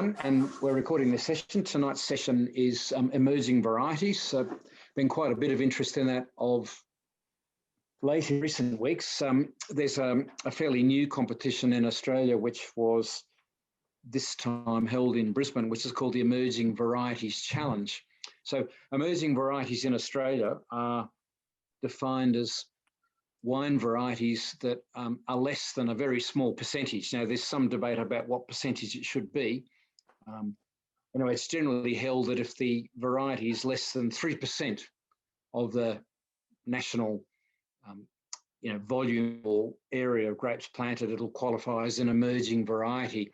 everyone, and we're recording this session. Tonight's session is emerging varieties. So been quite a bit of interest in that of late in recent weeks. There's a fairly new competition in Australia, which was this time held in Brisbane, which is called the Emerging Varieties Challenge. So emerging varieties in Australia are defined as wine varieties that are less than a very small percentage. Now, there's some debate about what percentage it should be. Anyway, it's generally held that if the variety is less than 3% of the national volume or area of grapes planted, it'll qualify as an emerging variety.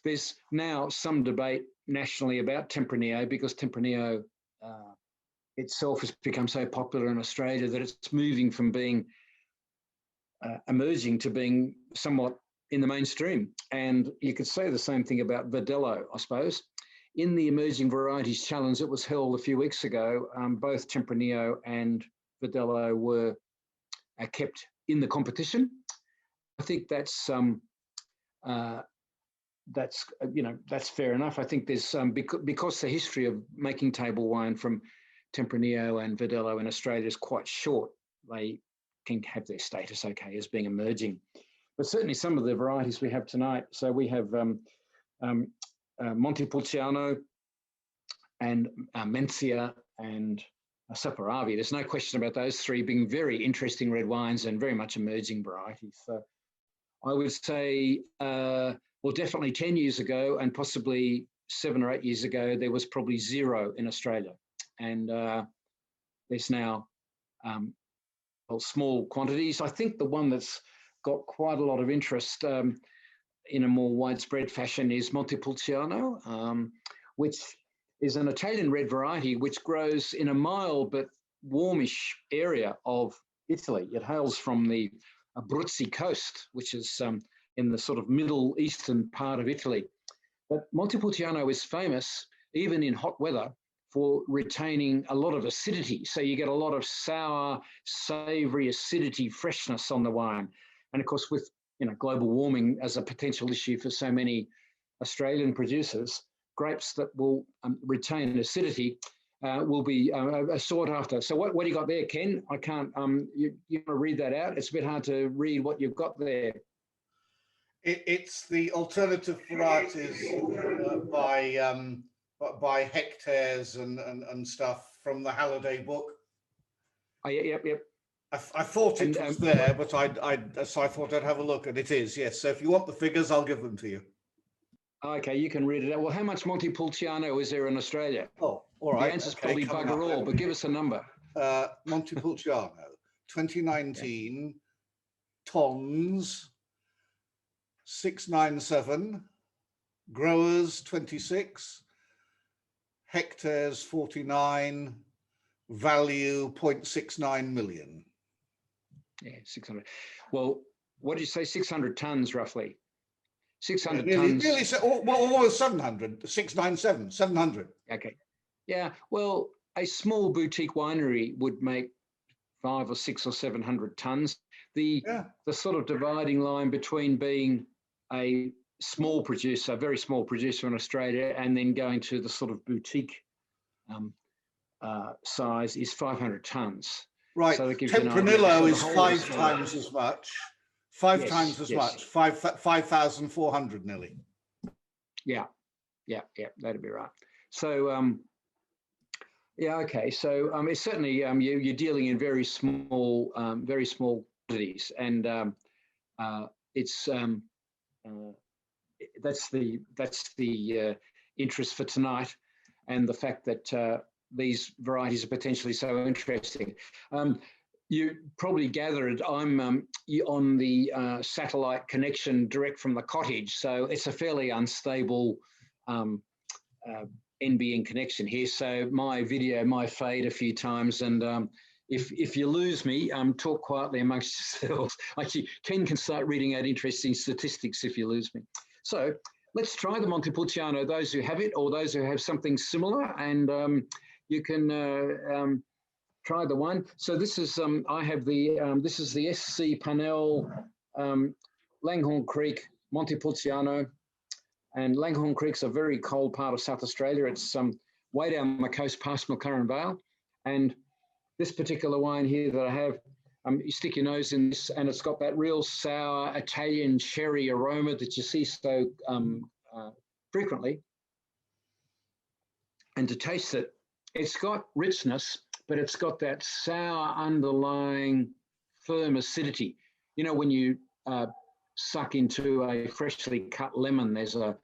There's now some debate nationally about Tempranillo because Tempranillo itself has become so popular in Australia that it's moving from being emerging to being somewhat in the mainstream. And you could say the same thing about Verdelho, I suppose. In the Emerging Varieties Challenge that was held a few weeks ago, both Tempranillo and Verdelho were kept in the competition. I think that's fair enough. I think there's because the history of making table wine from Tempranillo and Verdelho in Australia is quite short. They can have their status okay as being emerging, but certainly some of the varieties we have tonight. So we have Montepulciano and Mencia and Saperavi. There's no question about those three being very interesting red wines and very much emerging varieties. So I would say, well, definitely 10 years ago and possibly 7 or 8 years ago, there was probably zero in Australia. And there's now small quantities. I think the one that's got quite a lot of interest in a more widespread fashion is Montepulciano, which is an Italian red variety which grows in a mild but warmish area of Italy. It hails from the Abruzzi coast, which is in the sort of middle eastern part of Italy. But Montepulciano is famous, even in hot weather, for retaining a lot of acidity. So you get a lot of sour, savoury acidity, freshness on the wine. And of course, with global warming as a potential issue for so many Australian producers, grapes that will retain acidity will be sought after. So what do you got there, Ken? I can't, you want to read that out? It's a bit hard to read what you've got there. It's the alternative varieties by hectares and stuff from the Halliday book. Oh, yep. I thought it was there, but so I thought I'd have a look, and it is, yes. So if you want the figures, I'll give them to you. Okay, you can read it out. Well, how much Montepulciano is there in Australia? Oh, all right. The answer's probably bugger all, but give us a number. Montepulciano, 2019, tons, 697, growers, 26, hectares, 49, value, 0.69 million. Yeah, 600. Well, what did you say? 600 tons, roughly. 600 tons. Nearly, almost 700. 697, 700. Okay. Yeah. Well, a small boutique winery would make 500 or 600 or 700 tons. The sort of dividing line between being a small producer, very small producer in Australia, and then going to the sort of boutique size is 500 tons. Right. So Tempranillo is 5 times as much. 5 times as much. 5,400 nearly. Yeah, that'd be right. So okay. So it's certainly you're dealing in very small quantities, and it's that's the interest for tonight, and the fact that these varieties are potentially so interesting. You probably gathered I'm on the satellite connection direct from the cottage, so it's a fairly unstable NBN connection here. So my video might fade a few times, and if you lose me, talk quietly amongst yourselves. Actually, Ken can start reading out interesting statistics if you lose me. So let's try the Montepulciano, those who have it or those who have something similar, and you can try the one. So this is I have the this is the SC Pannell Langhorne Creek Montepulciano And Langhorne Creek's a very cold part of South Australia. It's way down the coast past McLaren Vale. And this particular wine here that I have, you stick your nose in this and it's got that real sour Italian cherry aroma that you see so frequently. And to taste it, it's got richness, but it's got that sour underlying firm acidity. You know, when you suck into a freshly cut lemon, there's a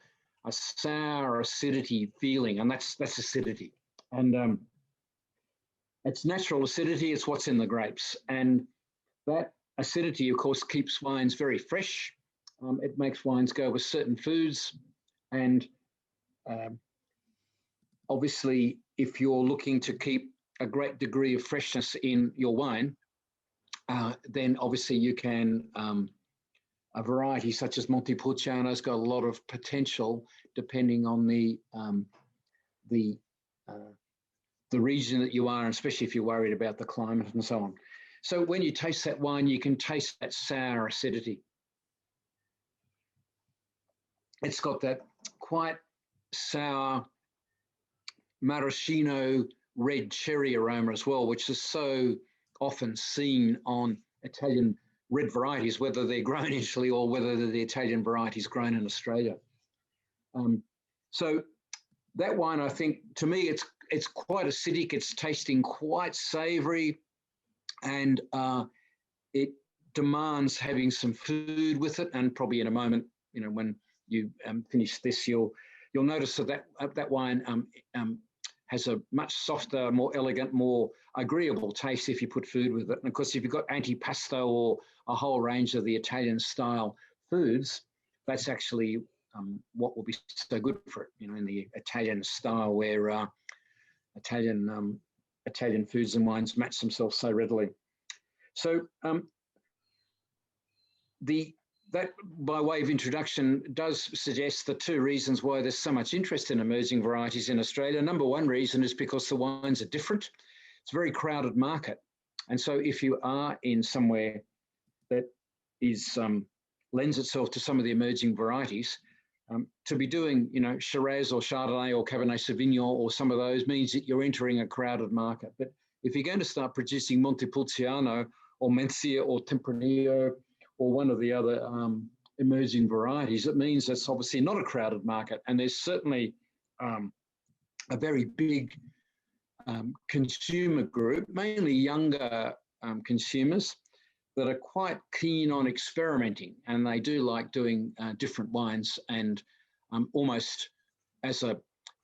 sour acidity feeling, and that's acidity. And it's natural acidity, it's what's in the grapes. And that acidity, of course, keeps wines very fresh. It makes wines go with certain foods. And obviously, if you're looking to keep a great degree of freshness in your wine, then obviously you can, a variety such as Montepulciano's got a lot of potential depending on the region that you are, and especially if you're worried about the climate and so on. So when you taste that wine, you can taste that sour acidity. It's got that quite sour maraschino red cherry aroma as well, which is so often seen on Italian red varieties, whether they're grown in Italy or whether they're the Italian varieties grown in Australia. So that wine, I think, to me, it's quite acidic. It's tasting quite savoury, and it demands having some food with it. And probably in a moment, you know, when you finish this, you'll notice that wine has a much softer, more elegant, more agreeable taste if you put food with it. And of course, if you've got antipasto or a whole range of the Italian style foods, that's actually what will be so good for it, you know, in the Italian style where Italian foods and wines match themselves so readily. So that, by way of introduction, does suggest the two reasons why there's so much interest in emerging varieties in Australia. Number one reason is because the wines are different. It's a very crowded market. And so if you are in somewhere that is lends itself to some of the emerging varieties, to be doing, you know, Shiraz or Chardonnay or Cabernet Sauvignon or some of those means that you're entering a crowded market. But if you're going to start producing Montepulciano or Mencia or Tempranillo or one of the other emerging varieties, it means it's obviously not a crowded market. And there's certainly a very big consumer group, mainly younger consumers, that are quite keen on experimenting, and they do like doing different wines. And almost as a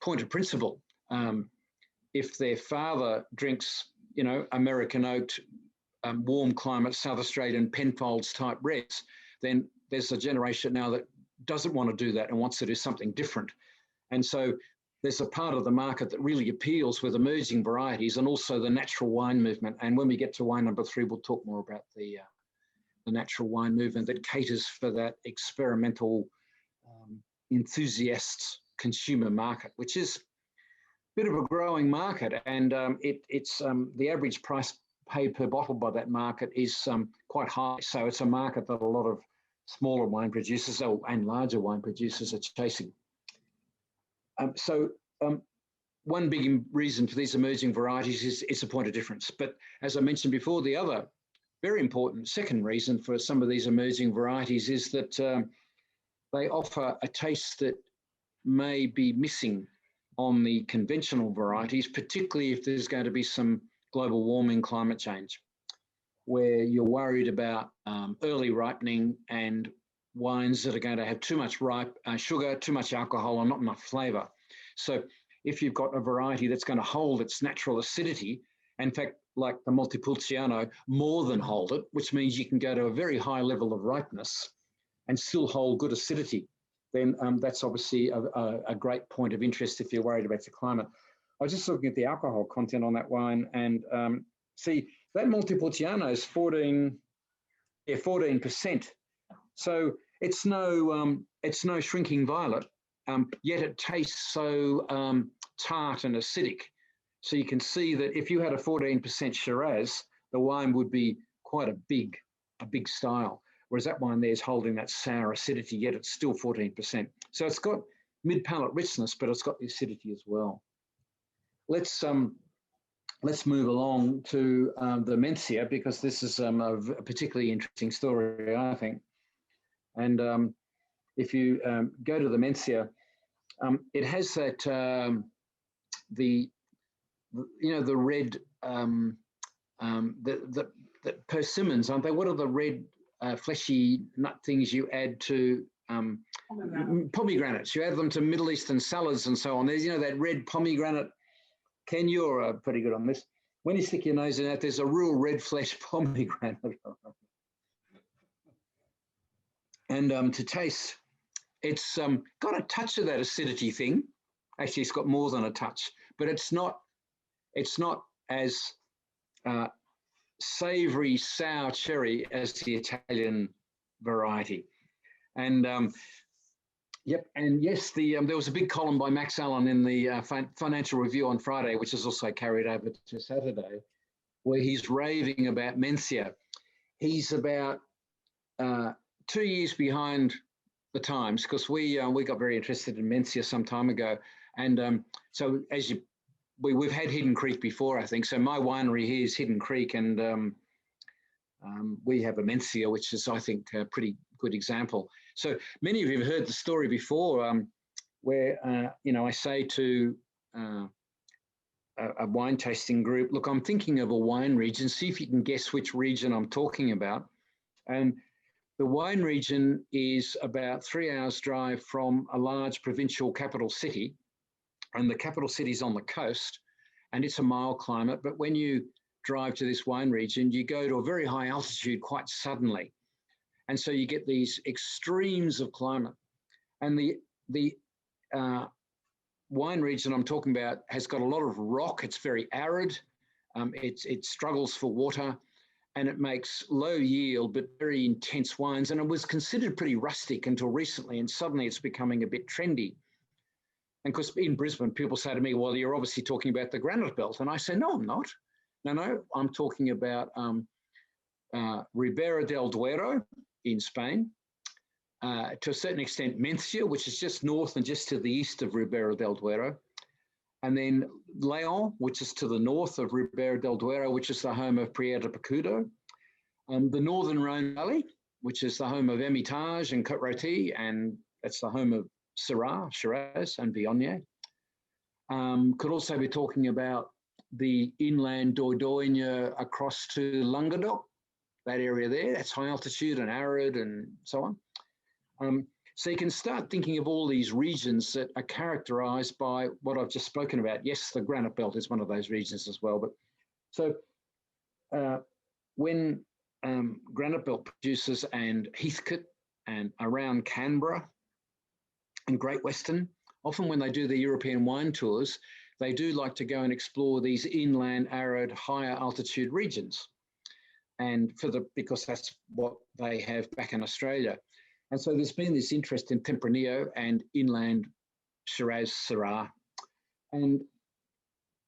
point of principle, if their father drinks, you know, American oaked, warm climate, South Australian Penfolds type reds, then there's a generation now that doesn't want to do that and wants to do something different. And so there's a part of the market that really appeals with emerging varieties and also the natural wine movement. And when we get to wine number 3, we'll talk more about the natural wine movement that caters for that experimental enthusiast consumer market, which is a bit of a growing market. And it's the average price paid per bottle by that market is quite high. So it's a market that a lot of smaller wine producers and larger wine producers are chasing. One big reason for these emerging varieties is a point of difference. But as I mentioned before, the other very important second reason for some of these emerging varieties is that they offer a taste that may be missing on the conventional varieties, particularly if there's going to be some global warming, climate change, where you're worried about early ripening and wines that are going to have too much sugar, too much alcohol, and not enough flavour. So if you've got a variety that's going to hold its natural acidity, in fact, like the Montepulciano, more than hold it, which means you can go to a very high level of ripeness and still hold good acidity, then that's obviously a great point of interest if you're worried about the climate. I was just looking at the alcohol content on that wine, and see, that Montepulciano is 14%. So it's no shrinking violet, yet it tastes so tart and acidic. So you can see that if you had a 14% Shiraz, the wine would be quite a big style. Whereas that wine there is holding that sour acidity, yet it's still 14%. So it's got mid-palate richness, but it's got the acidity as well. Let's move along to the Mencia, because this is a particularly interesting story, I think. And if you go to the Mencia, it has that the red the persimmons, aren't they? What are the red fleshy nut things you add to pomegranates? You add them to Middle Eastern salads and so on. There's that red pomegranate. Ken, you're pretty good on this. When you stick your nose in it, there's a real red flesh pomegranate. And to taste, it's got a touch of that acidity thing. Actually, it's got more than a touch, but it's not as savoury sour cherry as the Italian variety. And yep, and yes, there was a big column by Max Allen in the Financial Review on Friday, which is also carried over to Saturday, where he's raving about Mencia. He's about 2 years behind the times, because we got very interested in Mencia some time ago, and so we've had Hidden Creek before, I think. So my winery here is Hidden Creek, and we have a Mencia, which is, I think, a pretty good example. So many of you have heard the story before, where I say to a wine tasting group, look, I'm thinking of a wine region. See if you can guess which region I'm talking about. And the wine region is about 3 hours drive from a large provincial capital city, and the capital city is on the coast, and it's a mild climate. But when you drive to this wine region, you go to a very high altitude quite suddenly. And so you get these extremes of climate. And the wine region I'm talking about has got a lot of rock. It's very arid. It struggles for water, and it makes low yield but very intense wines. And it was considered pretty rustic until recently, and suddenly it's becoming a bit trendy. And because in Brisbane, people say to me, well, you're obviously talking about the Granite Belt. And I say, no, I'm not. No, I'm talking about Ribera del Duero in Spain, to a certain extent Mencia, which is just north and just to the east of Ribera del Duero, and then Leon, which is to the north of Ribera del Duero, which is the home of Priera de Pacudo, the northern Rhone Valley, which is the home of Hermitage and Côte Rôtie, and that's the home of Syrah, Shiraz, and Viognier. Could also be talking about the inland Dordogne across to Languedoc, that area there. That's high altitude and arid and so on. So you can start thinking of all these regions that are characterized by what I've just spoken about. Yes, the Granite Belt is one of those regions as well. But so when Granite Belt producers and Heathcote and around Canberra and Great Western, often when they do their European wine tours, they do like to go and explore these inland, arid, higher altitude regions, and because that's what they have back in Australia. And so there's been this interest in Tempranillo and inland Shiraz, Syrah. And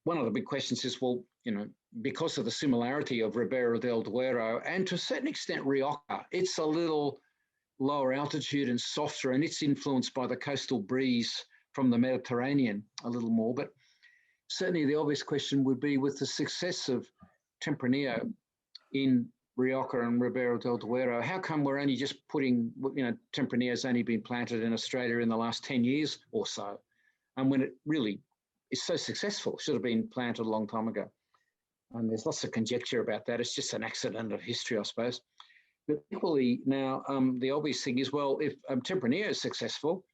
one of the big questions is, well, because of the similarity of Ribera del Duero and to a certain extent Rioja, it's a little lower altitude and softer, and it's influenced by the coastal breeze from the Mediterranean a little more. But certainly the obvious question would be, with the success of Tempranillo in Rioja and Ribera del Duero, how come we're only just putting, Tempranillo's only been planted in Australia in the last 10 years or so, and when it really is so successful, should have been planted a long time ago. And there's lots of conjecture about that. It's just an accident of history, I suppose. But equally now, the obvious thing is, well, if Tempranillo is successful,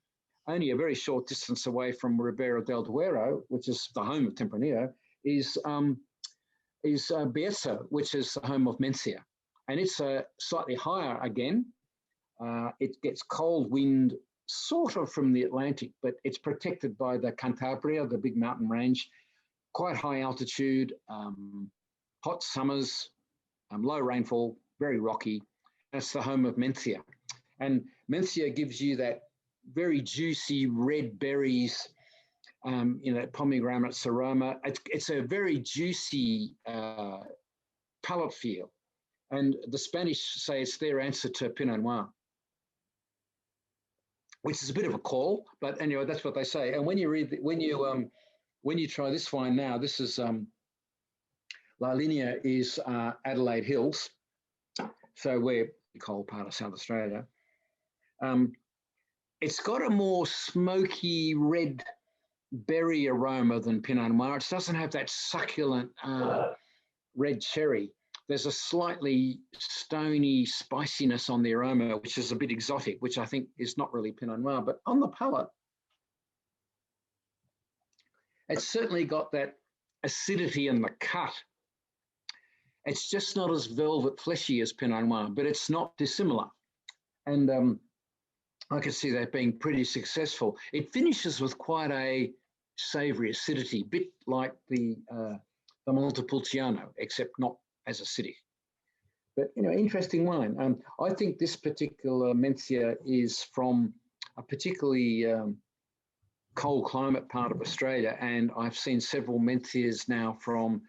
only a very short distance away from Ribera del Duero, which is the home of Tempranillo, is Bierzo, which is the home of Mencia. And it's slightly higher again. It gets cold wind sort of from the Atlantic, but it's protected by the Cantabria, the big mountain range, quite high altitude, hot summers, low rainfall, very rocky. That's the home of Mencia. And Mencia gives you that very juicy red berries, pomegranate aroma. It's a very juicy palate feel. And the Spanish say it's their answer to Pinot Noir. which is a bit of a call, but anyway, that's what they say. And when you read, when you try this wine now, this is La Linea is Adelaide Hills, so we're the cold part of South Australia. It's got a more smoky red berry aroma than Pinot Noir. It doesn't have that succulent red cherry. There's a slightly stony spiciness on the aroma, which is a bit exotic, which I think is not really Pinot Noir. But on the palate, it's certainly got that acidity in the cut. It's just not as velvet fleshy as Pinot Noir, but it's not dissimilar. And I could see that being pretty successful. It finishes with quite a savoury acidity, bit like the Montepulciano, except not as acidic. But, interesting wine. I think this particular Mencia is from a particularly cold climate part of Australia, and I've seen several Mencias now from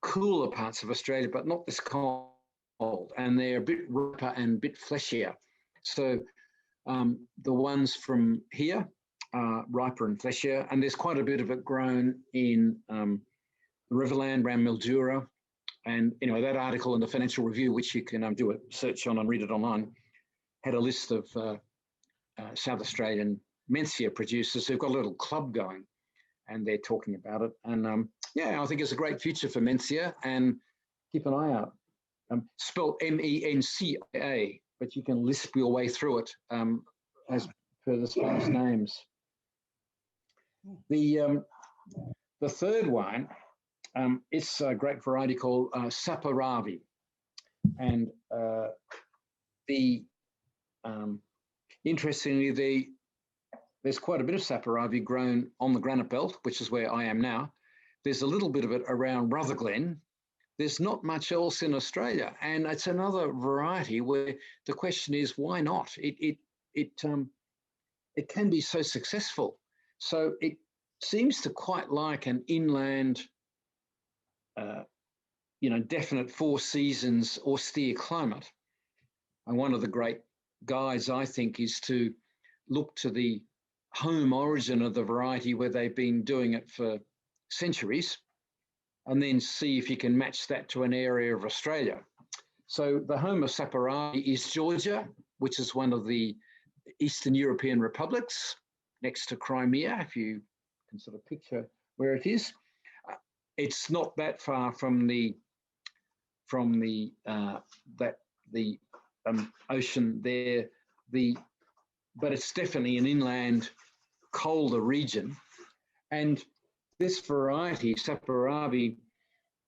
cooler parts of Australia, but not this cold, and they're a bit riper and a bit fleshier. So the ones from here are riper and fleshier, and there's quite a bit of it grown in the Riverland around Mildura. And that article in the Financial Review, which you can do a search on and read it online, had a list of South Australian Mencia producers who've got a little club going, and they're talking about it. And yeah, I think it's a great future for Mencia, and keep an eye out. Spelled M-E-N-C-A, but you can lisp your way through it as per the Spanish names. The third wine, it's a great variety called Saperavi, and interestingly, there's quite a bit of Saperavi grown on the Granite Belt, which is where I am now. There's a little bit of it around Rutherglen. There's not much else in Australia, and it's another variety where the question is, why not? It can be so successful. So it seems to quite like an inland, definite 4 seasons austere climate. And one of the great guides, I think, is to look to the home origin of the variety where they've been doing it for centuries, and then see if you can match that to an area of Australia. So the home of Saperavi is Georgia, which is one of the Eastern European republics next to Crimea, if you can sort of picture where it is. It's not that far from the ocean there, but it's definitely an inland, colder region. And this variety, Saperavi,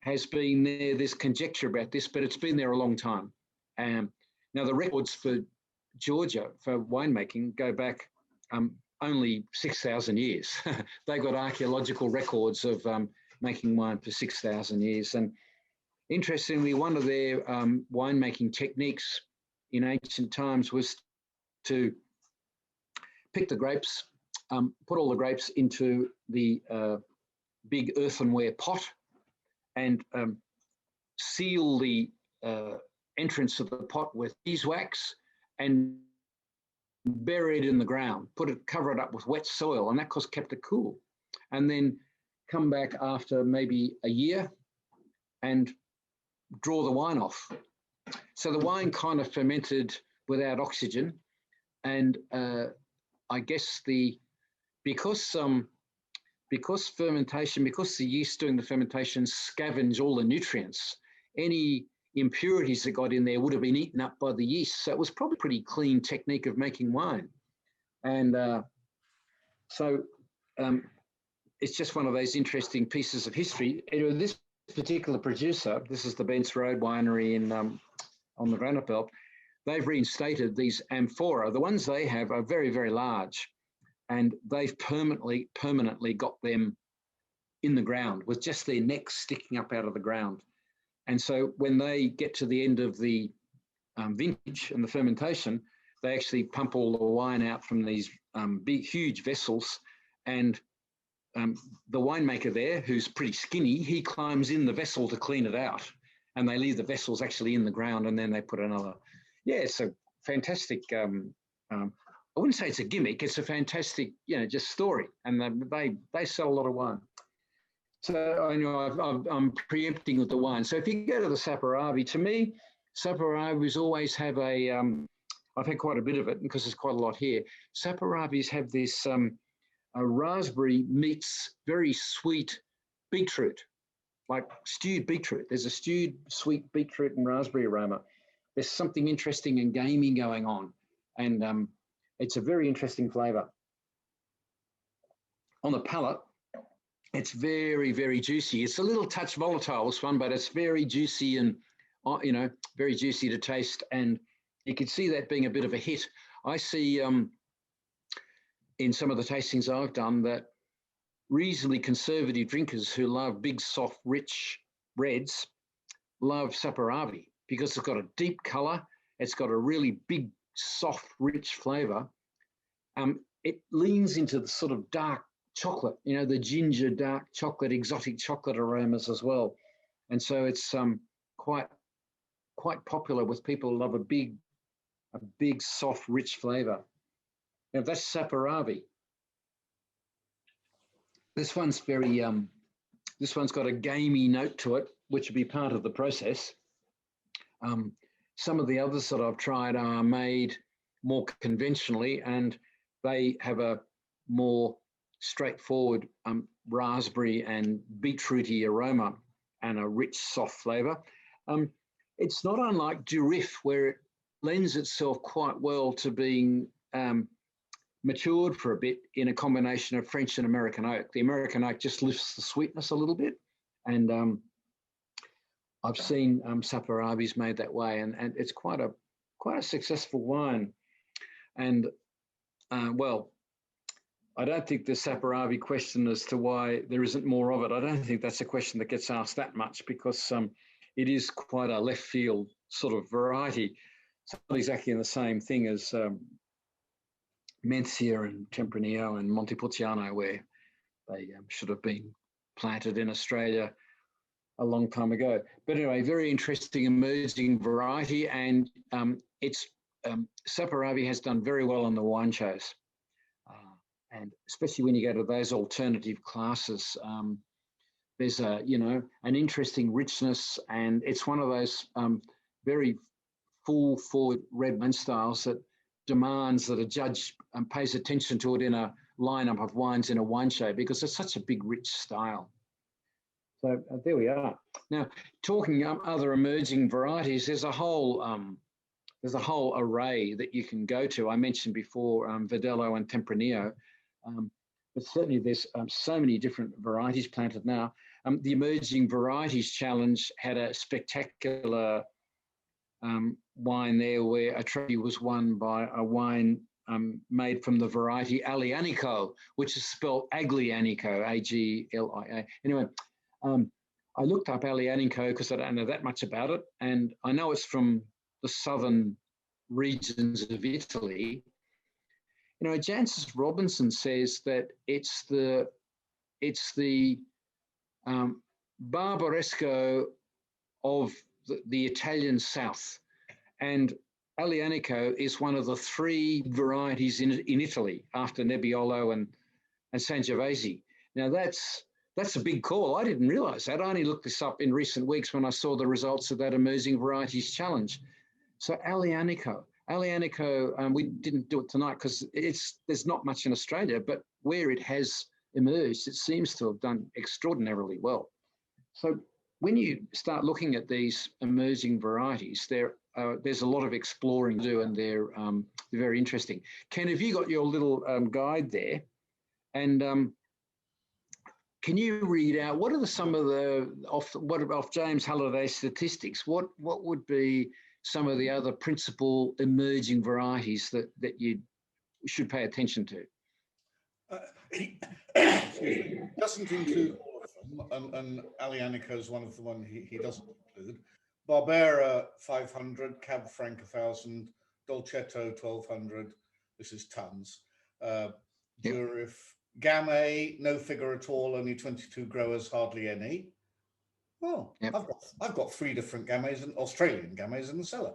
has been there. There's conjecture about this, but it's been there a long time. Now, the records for Georgia for winemaking go back only 6,000 years. They've got archaeological records of making wine for 6,000 years. And interestingly, one of their winemaking techniques in ancient times was to pick the grapes, put all the grapes into the big earthenware pot, and seal the entrance of the pot with beeswax and bury it in the ground, cover it up with wet soil, and that kept it cool. And then come back after maybe a year and draw the wine off. So the wine kind of fermented without oxygen, and I guess because the yeast doing the fermentation scavenge all the nutrients, any impurities that got in there would have been eaten up by the yeast. So it was probably a pretty clean technique of making wine. And so it's just one of those interesting pieces of history. Anyway, this particular producer, this is the Bents Road Winery on the Granite Belt, they've reinstated these amphora. The ones they have are very, very large, and they've permanently got them in the ground with just their necks sticking up out of the ground. And so when they get to the end of the vintage and the fermentation, they actually pump all the wine out from these big, huge vessels. And the winemaker there, who's pretty skinny, he climbs in the vessel to clean it out. And they leave the vessels actually in the ground, and then they put another. Yeah, it's a fantastic I wouldn't say it's a gimmick. It's a fantastic, just story, and they sell a lot of wine. So I know I'm preempting with the wine. So if you go to the Saperavi, to me, Saperavis always have I've had quite a bit of it because there's quite a lot here. Saperavis have this a raspberry meets very sweet beetroot, like stewed beetroot. There's a stewed sweet beetroot and raspberry aroma. There's something interesting and gamey going on, and it's a very interesting flavour. On the palate, it's very, very juicy. It's a little touch volatile, this one, but it's very juicy and, very juicy to taste. And you can see that being a bit of a hit. I see in some of the tastings I've done that reasonably conservative drinkers who love big, soft, rich reds love Saperavi because it's got a deep colour. It's got a really big, soft, rich flavour. It leans into the sort of dark chocolate, the ginger, dark chocolate, exotic chocolate aromas as well. And so it's quite popular with people who love a big, soft, rich flavour. Now that's Saperavi. This one's very, this one's got a gamey note to it, which would be part of the process. Some of the others that I've tried are made more conventionally, and they have a more straightforward raspberry and beetrooty aroma and a rich, soft flavour. It's not unlike Durif, where it lends itself quite well to being matured for a bit in a combination of French and American oak. The American oak just lifts the sweetness a little bit, and I've seen Saperavis made that way, and it's quite a successful wine. And well, I don't think the Saperavi question as to why there isn't more of it, I don't think that's a question that gets asked that much, because it is quite a left field sort of variety. It's not exactly the same thing as Mencia and Tempranillo and Montepulciano, where they should have been planted in Australia a long time ago. But anyway, very interesting emerging variety, and Saperavi has done very well on the wine shows. And especially when you go to those alternative classes, there's an interesting richness, and it's one of those very full forward red wine styles that demands that a judge pays attention to it in a lineup of wines in a wine show, because it's such a big, rich style. So there we are. Now, talking other emerging varieties, there's a whole array that you can go to. I mentioned before Verdelho and Tempranillo, but certainly there's so many different varieties planted now. The Emerging Varieties Challenge had a spectacular wine there, where a trophy was won by a wine made from the variety Aglianico, which is spelled Aglianico, A-G-L-I-A. Anyway, I looked up Aglianico because I don't know that much about it, and I know it's from the southern regions of Italy. Jancis Robinson says that it's the Barbaresco of the Italian South, and Aglianico is one of the three varieties in Italy after Nebbiolo and Sangiovese. Now that's a big call. I didn't realise that. I only looked this up in recent weeks when I saw the results of that Emerging Varieties Challenge. So Aglianico, we didn't do it tonight because there's not much in Australia, but where it has emerged, it seems to have done extraordinarily well. So when you start looking at these emerging varieties, there's a lot of exploring to do, and they're very interesting. Ken, have you got your little guide there? And can you read out what are some of the off James Halliday's statistics? What would be some of the other principal emerging varieties that you should pay attention to? He doesn't include all of them, and Aglianico is one of the ones he doesn't include. Barbera 500, Cab Franc 1,000, Dolcetto 1,200. This is tons. Durif, Gamay, no figure at all, only 22 growers, hardly any. Well, yep. I've got 3 different Gamays, Australian Gamays in the cellar.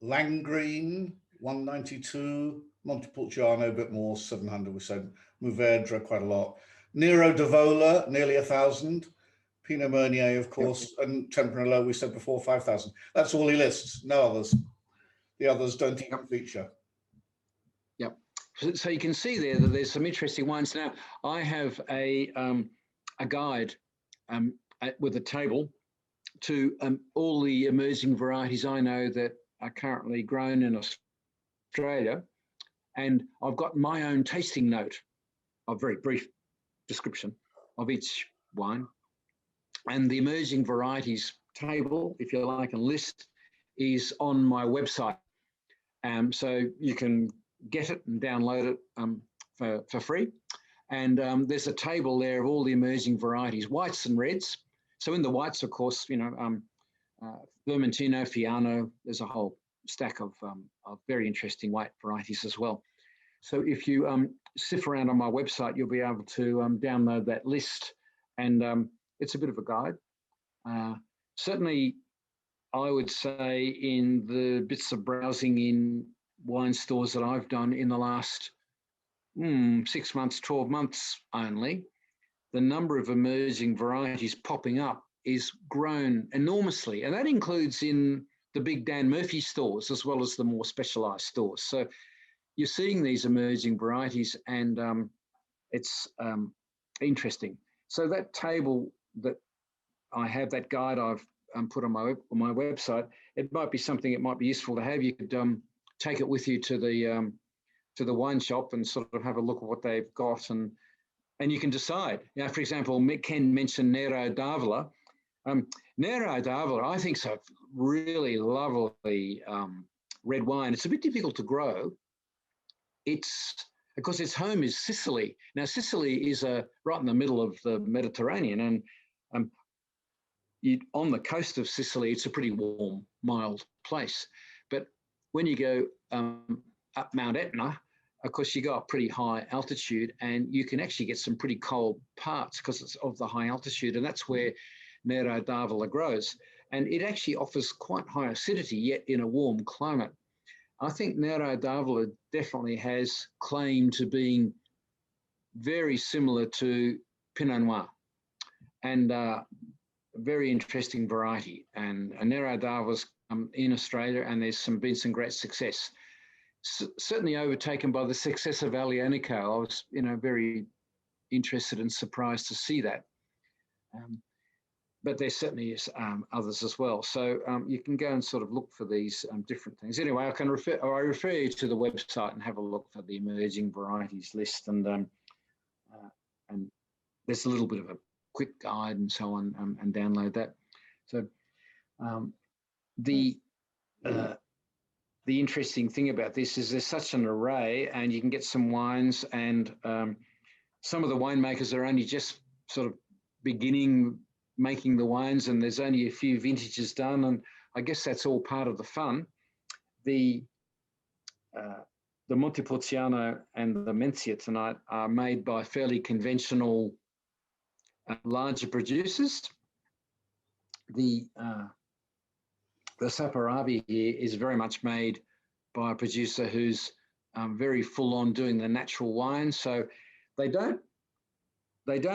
Langreen 192, Montepulciano, a bit more, 700, we said. Mourvedre, quite a lot. Nero d'Avola, nearly 1,000. Pinot Meunier, of course, and Tempranillo, we said before, 5,000. That's all he lists, no others. The others don't even feature. Yep. So you can see there that there's some interesting wines. Now, I have a guide with a table to all the emerging varieties I know that are currently grown in Australia. And I've got my own tasting note, a very brief description of each wine. And the emerging varieties table, if you like, and list is on my website. So you can get it and download it for free. And there's a table there of all the emerging varieties, whites and reds. So in the whites, of course, you know, Vermentino, Fiano, there's a whole stack of very interesting white varieties as well. So if you sift around on my website, you'll be able to download that list. And it's a bit of a guide. Certainly, I would say in the bits of browsing in wine stores that I've done in the last 6 months, 12 months only, the number of emerging varieties popping up is grown enormously. And that includes in the big Dan Murphy stores as well as the more specialized stores. So you're seeing these emerging varieties and it's interesting. So that table that I have, that guide I've put on my website, it might be something it might be useful to have. You could take it with you to the wine shop and sort of have a look at what they've got and you can decide. You know, for example, Ken mentioned Nero d'Avola. Nero d'Avola, I think, is a really lovely red wine. It's a bit difficult to grow. It's because its home is Sicily. Now, Sicily is right in the middle of the Mediterranean, and on the coast of Sicily, it's a pretty warm, mild place. But when you go up Mount Etna, of course, you go up pretty high altitude and you can actually get some pretty cold parts because it's of the high altitude. And that's where Nero d'Avola grows. And it actually offers quite high acidity, yet in a warm climate. I think Nero d'Avola definitely has claim to being very similar to Pinot Noir and a very interesting variety. And Nero d'Avola's in Australia and there's been some great success. Certainly overtaken by the success of Aglianico. I was, very interested and surprised to see that. But there certainly is others as well. So you can go and sort of look for these different things. Anyway, I refer you to the website and have a look for the emerging varieties list, and there's a little bit of a quick guide and so on, and download that. So the interesting thing about this is there's such an array, and you can get some wines, and some of the winemakers are only just sort of beginning making the wines, and there's only a few vintages done, and I guess that's all part of the fun. The Montepulciano and the Mencia tonight are made by fairly conventional larger producers. The Saperavi here is very much made by a producer who's very full on doing the natural wine. So they don't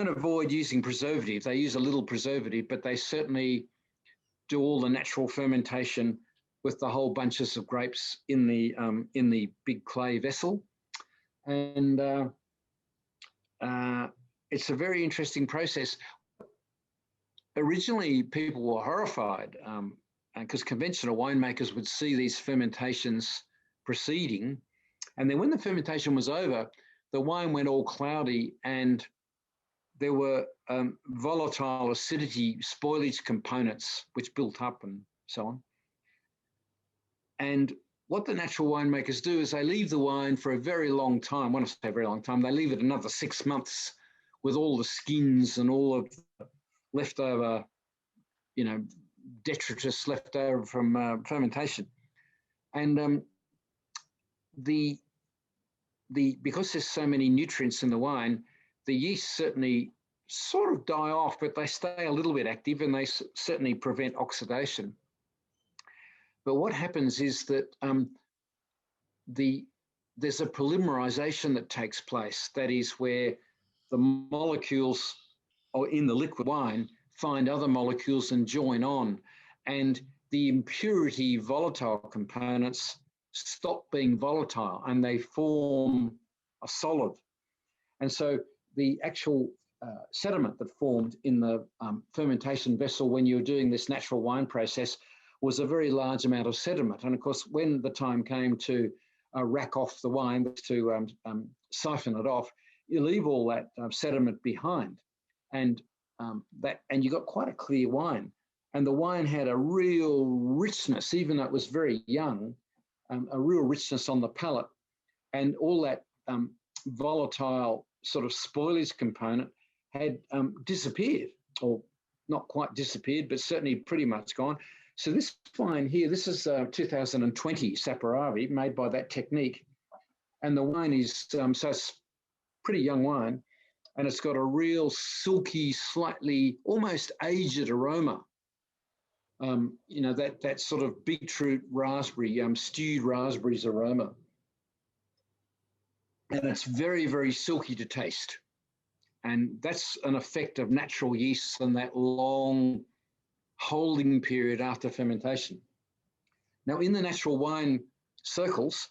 avoid using preservative. They use a little preservative, but they certainly do all the natural fermentation with the whole bunches of grapes in the big clay vessel. And it's a very interesting process. Originally, people were horrified because conventional winemakers would see these fermentations proceeding. And then when the fermentation was over, the wine went all cloudy and there were volatile acidity spoilage components which built up and so on. And what the natural winemakers do is they leave the wine for a very long time. When I say a very long time, they leave it another 6 months with all the skins and all of the leftover, detritus left over from fermentation. And because there's so many nutrients in the wine, the yeast certainly sort of die off, but they stay a little bit active and they certainly prevent oxidation. But what happens is that the there's a polymerization that takes place. That is where the molecules or in the liquid wine find other molecules and join on. And the impurity volatile components stop being volatile and they form a solid. And so the actual sediment that formed in the fermentation vessel when you were doing this natural wine process was a very large amount of sediment. And of course, when the time came to rack off the wine, to siphon it off, you leave all that sediment behind. And you got quite a clear wine. And the wine had a real richness, even though it was very young, a real richness on the palate. And all that volatile sort of spoilage component had disappeared, or not quite disappeared, but certainly pretty much gone. So this wine here, this is 2020 Saperavi, made by that technique. And the wine is, so it's pretty young wine, and it's got a real silky, slightly almost aged aroma. You know, that sort of beetroot raspberry, stewed raspberries aroma. And it's very, very silky to taste. And that's an effect of natural yeasts and that long holding period after fermentation. Now, in the natural wine circles,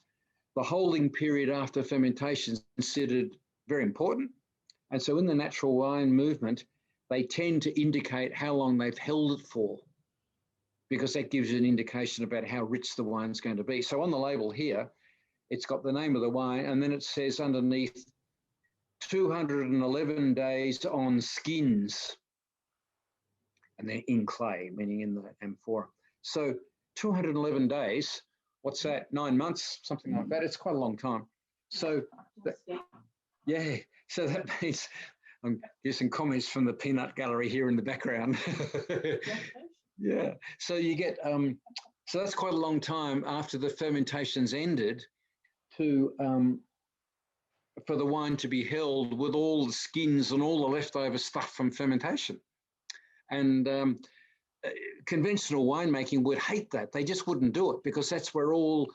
the holding period after fermentation is considered very important. And so in the natural wine movement, they tend to indicate how long they've held it for, because that gives you an indication about how rich the wine's going to be. So on the label here, it's got the name of the wine, and then it says underneath 211 days on skins, and then in clay, meaning in the amphora. So 211 days, what's that, 9 months, something like that. It's quite a long time. So, yeah, so that means, I'm getting comments from the peanut gallery here in the background. Yeah, so you get, so that's quite a long time after the fermentation's ended to, for the wine to be held with all the skins and all the leftover stuff from fermentation. And conventional winemaking would hate that. They just wouldn't do it, because that's where all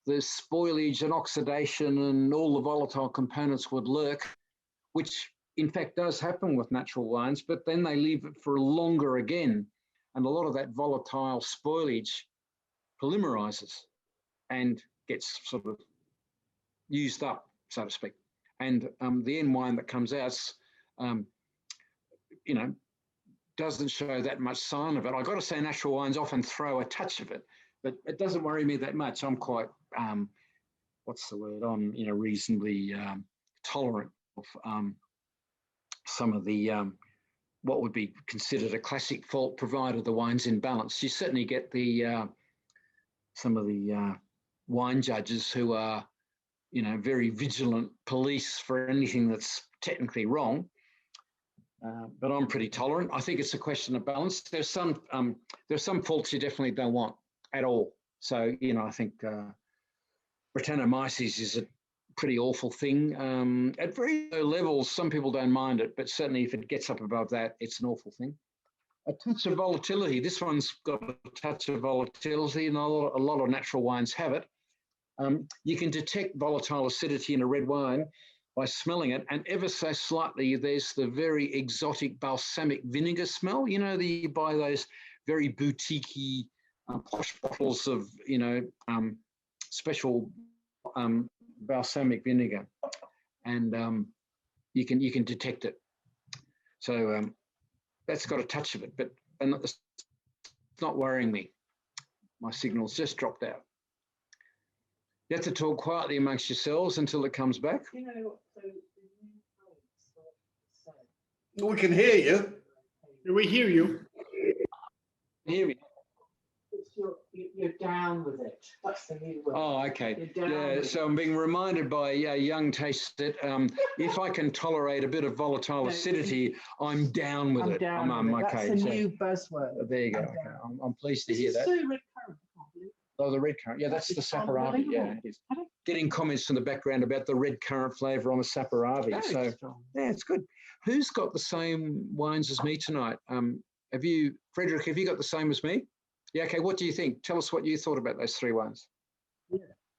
the spoilage and oxidation and all the volatile components would lurk, which in fact does happen with natural wines, but then they leave it for longer again. And a lot of that volatile spoilage polymerizes and gets sort of used up, so to speak. And the end wine that comes out, you know, doesn't show that much sign of it. I've got to say, natural wines often throw a touch of it, but it doesn't worry me that much. I'm quite, what's the word? I'm, you know, reasonably tolerant of some of the, what would be considered a classic fault, provided the wine's in balance. You certainly get the, some of the wine judges who are, you know, very vigilant police for anything that's technically wrong. But I'm pretty tolerant. I think it's a question of balance. There's some faults you definitely don't want at all. So, you know, I think Brettanomyces is a pretty awful thing. At very low levels, some people don't mind it, but certainly if it gets up above that, it's an awful thing. A touch of volatility. This one's got a touch of volatility, and a lot of natural wines have it. You can detect volatile acidity in a red wine by smelling it, and ever so slightly, there's the very exotic balsamic vinegar smell. You know, you buy those very boutique-y posh bottles of, you know, special balsamic vinegar, and you can detect it. So that's got a touch of it, but it's not worrying me. My signal's just dropped out. You have to talk quietly amongst yourselves until it comes back. You know, so We can hear you. We hear you. Hear me? you're down with it. That's the new word. Oh, okay. You're down Yeah, with so I'm being reminded by a young taste that if I can tolerate a bit of volatile No, acidity, I'm down with I'm it. down with it. okay. That's a So, new buzzword. there you go. I'm Okay. down. I'm pleased to This hear is that. so recurrent, probably. Oh, the red currant. Yeah, that's the Saperavi. Yeah, it is. Getting comments from the background about the red currant flavour on the Saperavi. Very So, strong. yeah, it's good. Who's got the same wines as me tonight? Have you, Frederick, have you got the same as me? Yeah, okay. What do you think? Tell us what you thought about those three wines.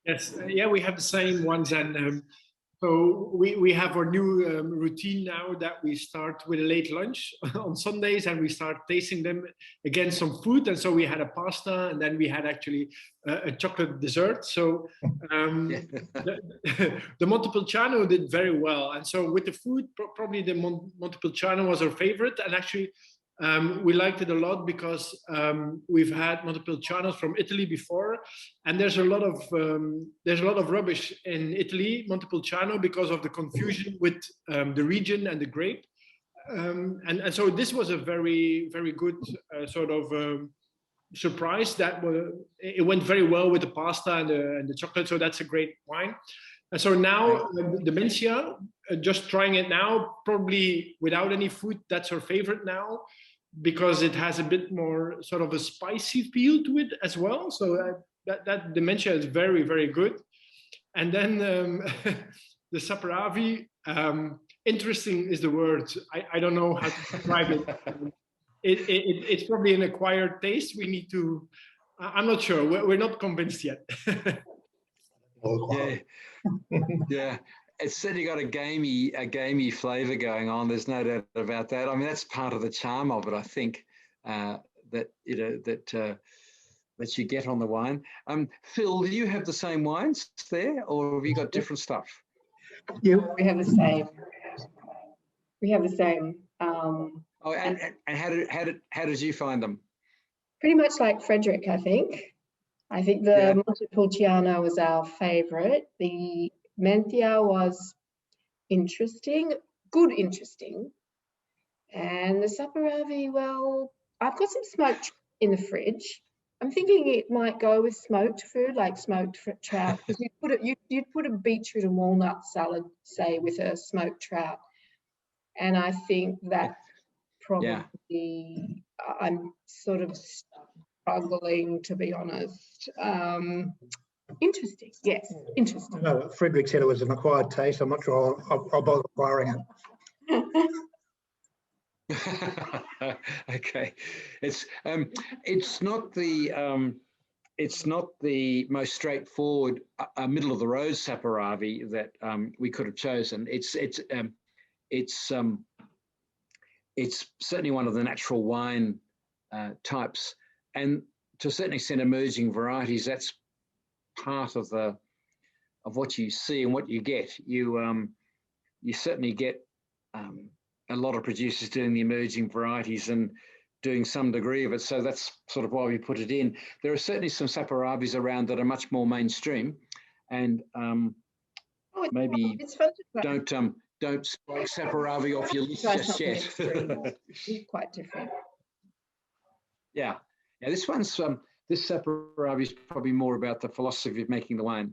Yeah, Yes, yeah, we have the same ones, and so we have our new routine now that we start with a late lunch on Sundays, and we start tasting them again some food. And so we had a pasta, and then we had actually a chocolate dessert. So the Montepulciano did very well, and so with the food, probably the Montepulciano was our favorite, and actually. We liked it a lot because we've had Montepulcianos from Italy before, and there's a lot of rubbish in Italy, Montepulciano, because of the confusion with the region and the grape, and so this was a very very good sort of surprise that it went very well with the pasta and the chocolate. So that's a great wine. And so now the Mencia, just trying it now, probably without any food, that's our favorite now, because it has a bit more sort of a spicy feel to it as well. So that the Mencia is very, very good. And then the Saperavi, interesting is the word. I don't know how to describe it. It's probably an acquired taste. We need to, I'm not sure. We're not convinced yet. Yeah. Yeah. It's certainly got a gamey flavour going on. There's no doubt about that. I mean, that's part of the charm of it, I think, that you get on the wine. Phil, do you have the same wines there, or have you got different stuff? Yeah, we have the same. We have the same. And how did you find them? Pretty much like Frederick, I think. I think the Montepulciano was our favourite. The Mencia was interesting, interesting. And the Saperavi, well, I've got some smoked in the fridge. I'm thinking it might go with smoked food, like smoked trout. You'd put a beetroot and walnut salad, say, with a smoked trout. And I think that probably, I'm sort of struggling, to be honest. Interesting, yes, interesting. No, Frederick said it was an acquired taste. I'm not sure I'll bother acquiring it. Okay, it's not the most straightforward middle of the road Saperavi that we could have chosen. It's certainly one of the natural wine types, and to a certain extent, emerging varieties. That's part of what you see and what you get. You certainly get a lot of producers doing the emerging varieties and doing some degree of it. So that's sort of why we put it in. There are certainly some Saperavis around that are much more mainstream, and maybe don't strike Saperavi off your list just yet. It's quite different. Yeah. This one's this Saperavi is probably more about the philosophy of making the wine,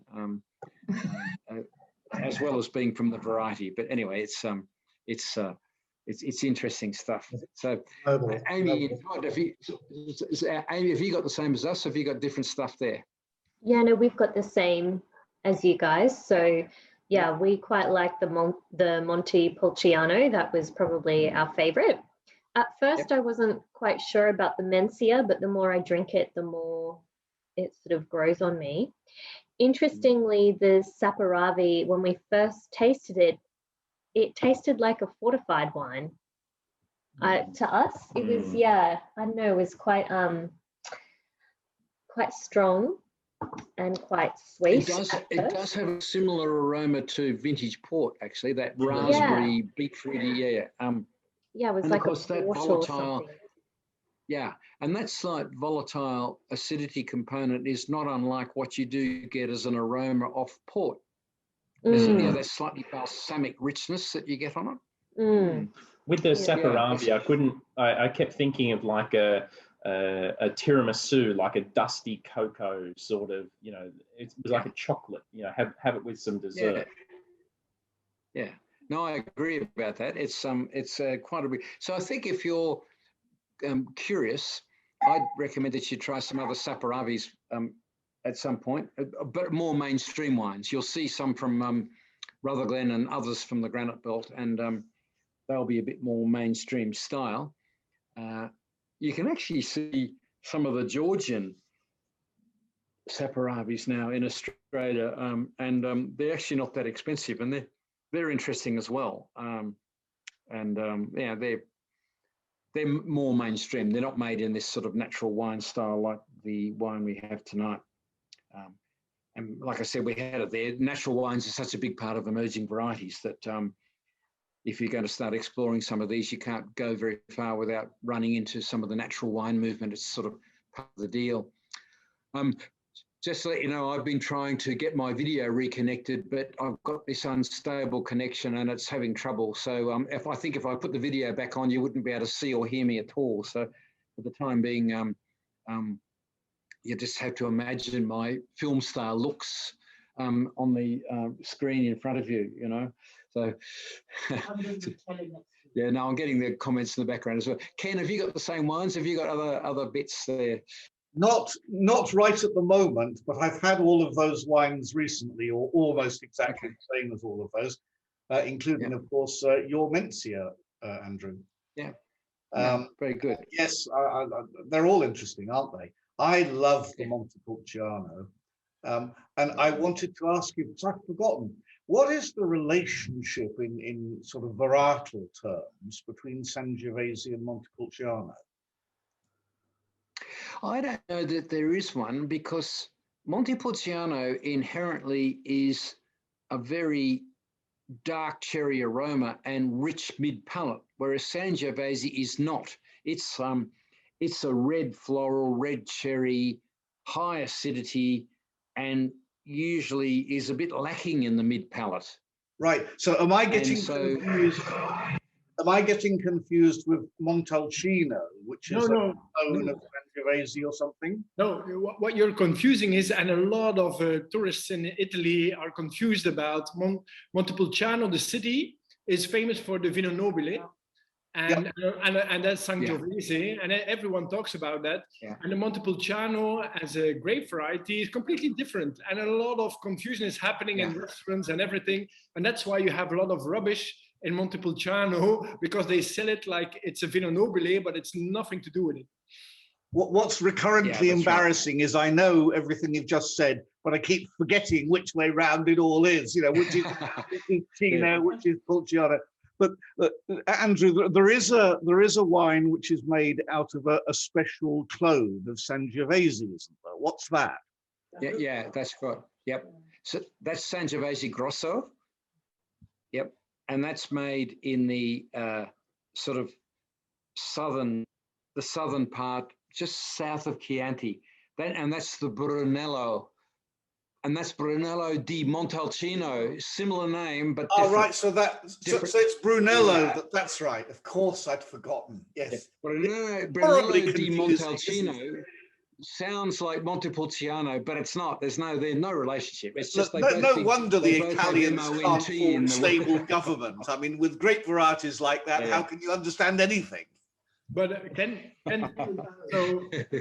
as well as being from the variety. But anyway, it's interesting stuff. So, Amy, have you got the same as us? Have you got different stuff there? Yeah, no, we've got the same as you guys. So, yeah, we quite like the Montepulciano. That was probably our favorite. At first, I wasn't quite sure about the Mencia, but the more I drink it, the more it sort of grows on me. Interestingly, the Saperavi, when we first tasted it, it tasted like a fortified wine. To us, it was, I don't know, it was quite strong and quite sweet. It does have a similar aroma to vintage port, actually, that raspberry, beetrooty, it was like a port or something. Yeah, and that slight volatile acidity component is not unlike what you do get as an aroma off port. There's that slightly balsamic richness that you get on it. With the Saperavi, I kept thinking of like a tiramisu, like a dusty cocoa sort of, it was like a chocolate, have it with some dessert. Yeah. No, I agree about that. It's quite a bit. So I think if you're curious, I'd recommend that you try some other Saperavis at some point, but more mainstream wines. You'll see some from Rutherglen and others from the Granite Belt, and they'll be a bit more mainstream style. You can actually see some of the Georgian Saperavis now in Australia, and they're actually not that expensive, and they're interesting as well. Yeah, they're more mainstream. They're not made in this sort of natural wine style like the wine we have tonight. And like I said, we had it there. Natural wines are such a big part of emerging varieties that if you're going to start exploring some of these, you can't go very far without running into some of the natural wine movement. It's sort of part of the deal. Just to let you know, I've been trying to get my video reconnected, but I've got this unstable connection and it's having trouble. So if I put the video back on, you wouldn't be able to see or hear me at all. So for the time being, you just have to imagine my film star looks on the screen in front of you, you know. So yeah, no, I'm getting the comments in the background as well. Ken, have you got the same ones? Have you got other bits there? Not right at the moment, but I've had all of those wines recently, or almost exactly the same as all of those, including, of course, your Mencia, Andrew. Yeah. Very good. Yes, they're all interesting, aren't they? I love the Montepulciano, and I wanted to ask you, because I've forgotten, what is the relationship in sort of varietal terms between Sangiovese and Montepulciano? I don't know that there is one, because Montepulciano inherently is a very dark cherry aroma and rich mid-palate, whereas Sangiovese is not. It's a red floral, red cherry, high acidity, and usually is a bit lacking in the mid-palate. Right. So am I getting confused? Am I getting confused with Montepulciano, which is a clone of Sangiovese or something? No, what you're confusing is, and a lot of tourists in Italy are confused about, Montepulciano, the city, is famous for the Vino Nobile, and that's Sangiovese, and everyone talks about that. Yeah. And the Montepulciano as a grape variety is completely different, and a lot of confusion is happening in restaurants and everything, and that's why you have a lot of rubbish in Montepulciano, because they sell it like it's a Vino Nobile, but it's nothing to do with it. What's recurrently embarrassing is I know everything you've just said, but I keep forgetting which way round it all is, you know, which is Chino, which is Pulciano. But Andrew, there is a wine which is made out of a special clone of Sangiovese, isn't there? What's that? Yeah, that's right. Yep. So that's Sangiovese Grosso. Yep. And that's made in the sort of southern part, just south of Chianti. And that's the Brunello. And that's Brunello di Montalcino, similar name, but different. Oh, right. So it's Brunello. That's right. Of course, I'd forgotten. Yes. Yeah. Brunello di Montalcino sounds like Montepulciano, but it's not. There's no relationship. It's just no wonder the Italians can't form stable government. I mean, with great varieties like that, how can you understand anything? But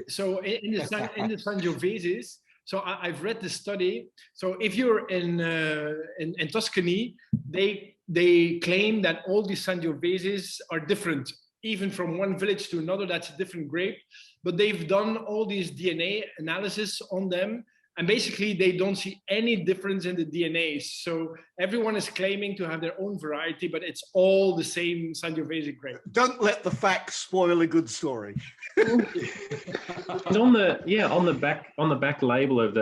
so in the Sangioveses, so I've read the study. So if you're in Tuscany, they claim that all the Sangioveses are different, even from one village to another. That's a different grape. But they've done all these DNA analysis on them, and basically they don't see any difference in the DNA. So everyone is claiming to have their own variety, but it's all the same Sangiovese grape. Don't let the facts spoil a good story. And on the back label of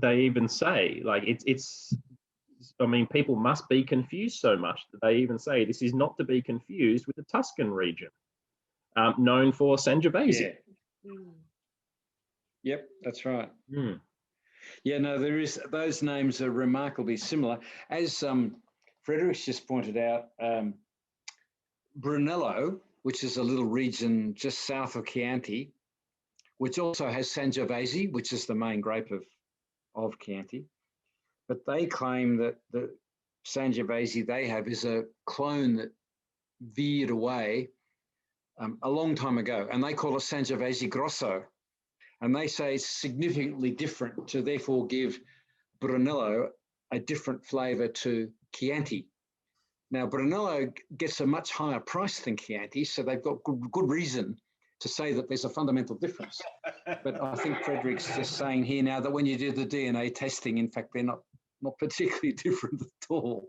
they even say, like, it's I mean, people must be confused so much that they even say this is not to be confused with the Tuscan region, known for Sangiovese. Yeah. Yep, that's right. Yeah, no, those names are remarkably similar. As Frederic's just pointed out, Brunello, which is a little region just south of Chianti, which also has Sangiovese, which is the main grape of Chianti. But they claim that the Sangiovese they have is a clone that veered away a long time ago, and they call it Sangiovese Grosso. And they say it's significantly different to therefore give Brunello a different flavour to Chianti. Now, Brunello gets a much higher price than Chianti, so they've got good reason to say that there's a fundamental difference. But I think Frederick's just saying here now that when you do the DNA testing, in fact, they're not particularly different at all.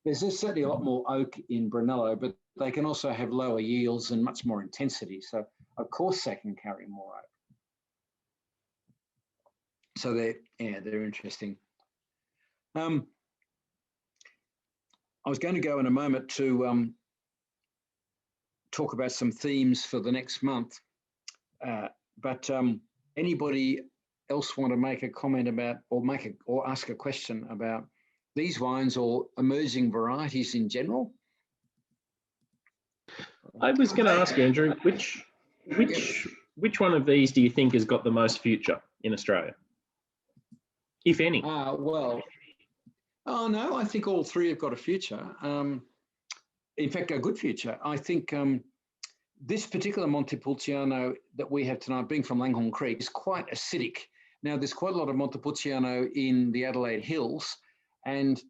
There's certainly a lot more oak in Brunello, but they can also have lower yields and much more intensity. So of course they can carry more oak. So they're interesting. I was going to go in a moment to talk about some themes for the next month, but anybody else want to make a comment about, or ask a question about these wines or emerging varieties in general? I was going to ask you, Andrew, which one of these do you think has got the most future in Australia, if any? Well, oh no, I think all three have got a future. In fact, a good future. I think this particular Montepulciano that we have tonight, being from Langhorne Creek, is quite acidic. Now, there's quite a lot of Montepulciano in the Adelaide Hills, and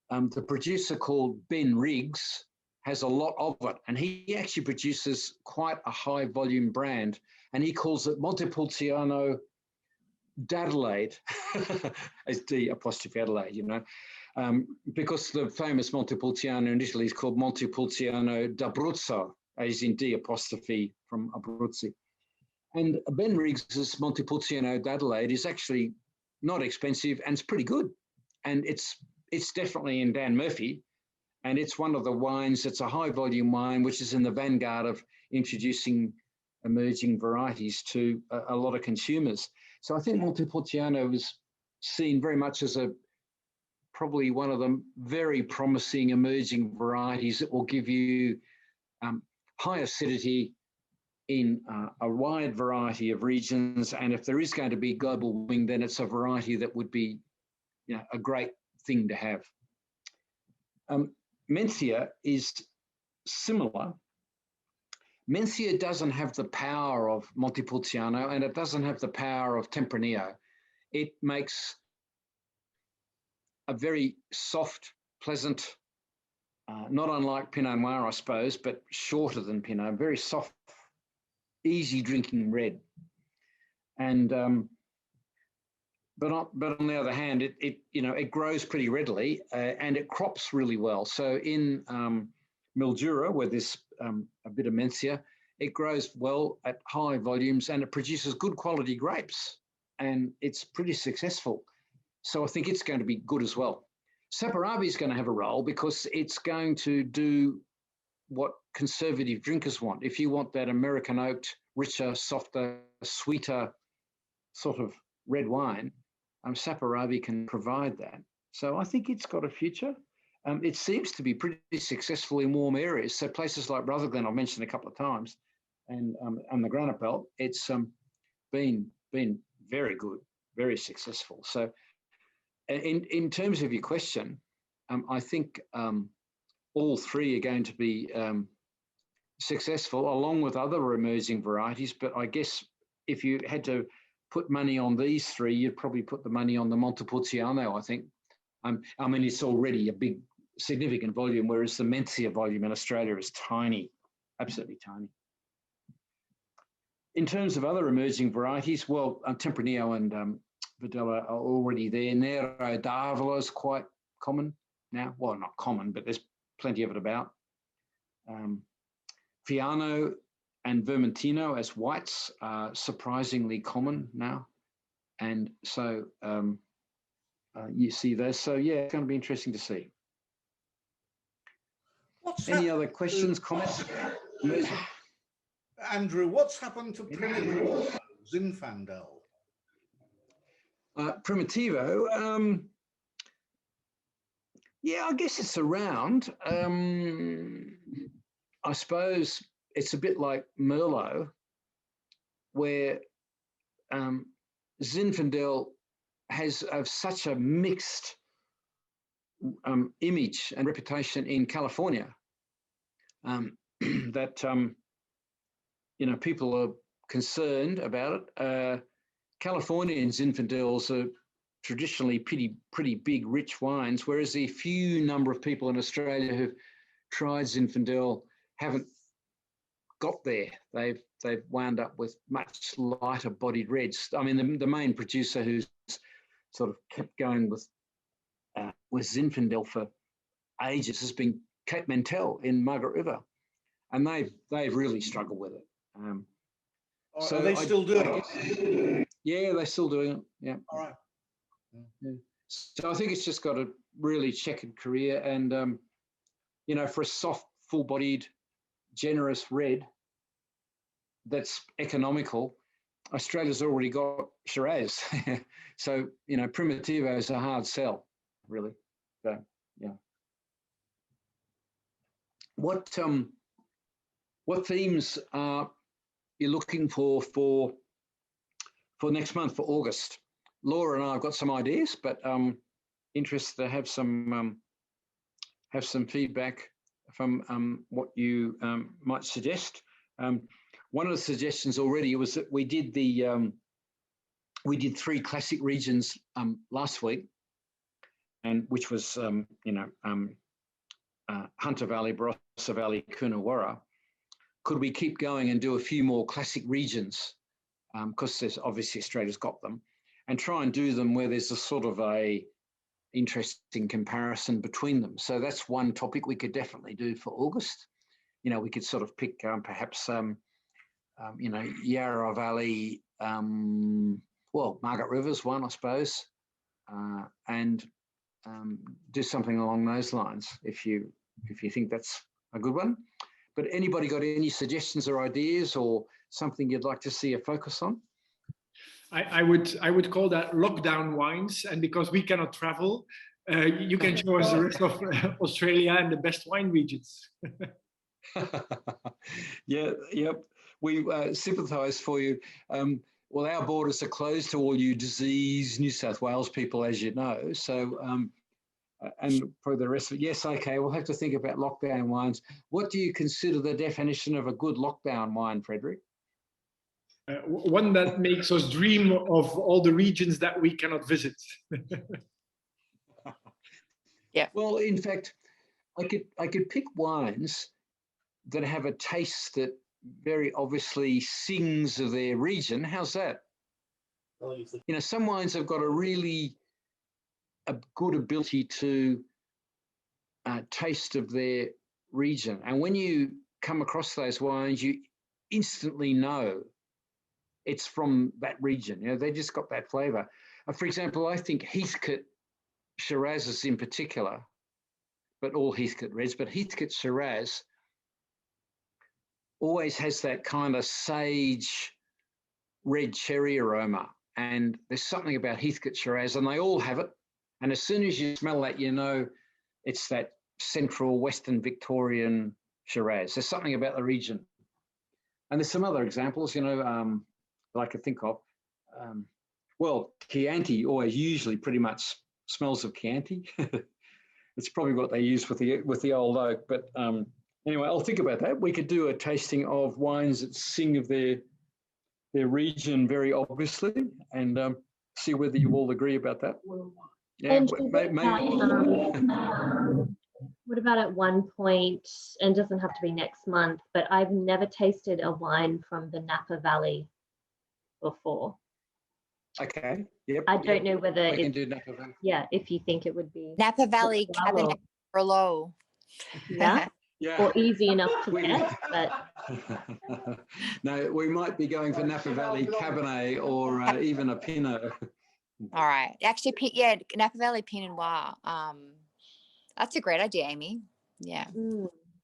the producer called Ben Riggs has a lot of it, and he actually produces quite a high volume brand, and he calls it Montepulciano d'Adelaide, as D apostrophe Adelaide, you know, because the famous Montepulciano in Italy is called Montepulciano d'Abruzzo, as in D apostrophe from Abruzzi. And Ben Riggs's Montepulciano d'Adelaide is actually not expensive and it's pretty good. And it's definitely in Dan Murphy, and it's one of the wines that's a high volume wine, which is in the vanguard of introducing emerging varieties to a lot of consumers. So I think Montepulciano is seen very much as probably one of the very promising emerging varieties that will give you high acidity in a wide variety of regions. And if there is going to be global warming, then it's a variety that would be, you know, a great thing to have. Mencia is similar. Mencia doesn't have the power of Montepulciano, and it doesn't have the power of Tempranillo. It makes a very soft, pleasant, not unlike Pinot Noir, I suppose, but shorter than Pinot, very soft, easy drinking red. And but on the other hand, it grows pretty readily and it crops really well. So in Mildura, where there's a bit of Mencia, it grows well at high volumes and it produces good quality grapes, and it's pretty successful. So I think it's going to be good as well. Saperavi is going to have a role because it's going to do what conservative drinkers want. If you want that American oaked, richer, softer, sweeter sort of red wine, Saperavi can provide that. So I think it's got a future. It seems to be pretty successful in warm areas. So places like Rutherglen, I've mentioned a couple of times, and the Granite Belt, it's been very good, very successful. So in terms of your question, I think all three are going to be successful along with other emerging varieties. But I guess if you had to put money on these three, you'd probably put the money on the Montepulciano, I think. I mean, it's already a big, significant volume, whereas the Mencia volume in Australia is tiny, absolutely tiny. In terms of other emerging varieties, well, Tempranillo and Videla are already there. Nero d'Avola is quite common now. Well, not common, but there's plenty of it about. Fiano and Vermentino as whites are surprisingly common now. And so you see those. So yeah, it's going to be interesting to see. Any other questions, comments? Andrew, what's happened to Primitivo Zinfandel? Primitivo, yeah, I guess it's around. I suppose it's a bit like Merlot, where Zinfandel has such a mixed image and reputation in California that people are concerned about it. Californian Zinfandels are traditionally pretty big, rich wines, whereas the few number of people in Australia who've tried Zinfandel haven't got there. They've wound up with much lighter bodied reds. I mean, the main producer who's sort of kept going with Zinfandel for ages has been Cape Mantell in Margaret River, and they've really struggled with it. So are they still doing it? Yeah, they're still doing it. Yeah. All right. Yeah. So I think it's just got a really checkered career, and you know, for a soft, full-bodied, generous red that's economical, Australia's already got Shiraz. So, you know, Primitivo is a hard sell, really. So, yeah. What themes are you looking for next month, for August? Laura and I have got some ideas, but interested to have some feedback from what you might suggest. One of the suggestions already was that we did 3 classic regions last week, and which was Hunter Valley, Barossa Valley, Coonawarra. Could we keep going and do a few more classic regions? Because there's obviously Australia's got them, and try and do them where there's a sort of a interesting comparison between them. So that's one topic we could definitely do for August. You know, we could sort of pick perhaps Yarra Valley, Margaret River's one, I suppose, and do something along those lines if you think that's a good one. But anybody got any suggestions or ideas or something you'd like to see a focus on? I would call that lockdown wines, and because we cannot travel, you can show us the rest of Australia and the best wine regions. Yeah, yep. We sympathise for you. Well, our borders are closed to all you disease New South Wales people, as you know. So, and for the rest of it, yes, okay, we'll have to think about lockdown wines. What do you consider the definition of a good lockdown wine, Frederick? One that makes us dream of all the regions that we cannot visit. Yeah. Well, in fact, I could pick wines that have a taste that very obviously sings of their region. How's that? You know, some wines have got a good ability to taste of their region. And when you come across those wines, you instantly know it's from that region. You know, they just got that flavour. For example, I think Heathcote Shirazes in particular, but all Heathcote Reds, but Heathcote Shiraz always has that kind of sage red cherry aroma. And there's something about Heathcote Shiraz, and they all have it. And as soon as you smell that, you know it's that central Western Victorian Shiraz. There's something about the region. And there's some other examples, you know, that I could think of. Chianti always usually pretty much smells of Chianti. It's probably what they use with the old oak. But anyway, I'll think about that. We could do a tasting of wines that sing of their region very obviously, and see whether you all agree about that. Yeah, what about at one point, and it doesn't have to be next month, but I've never tasted a wine from the Napa Valley before. Okay. Yep. I don't know whether we can do Napa Valley. Yeah, if you think it would be Napa Valley Cabernet Merlot. Yeah. Yeah. Or easy enough to get, but no, we might be going for Napa Valley Cabernet or even a Pinot. All right. Actually, yeah, Napa Valley Pinot Noir. That's a great idea, Amy. Yeah.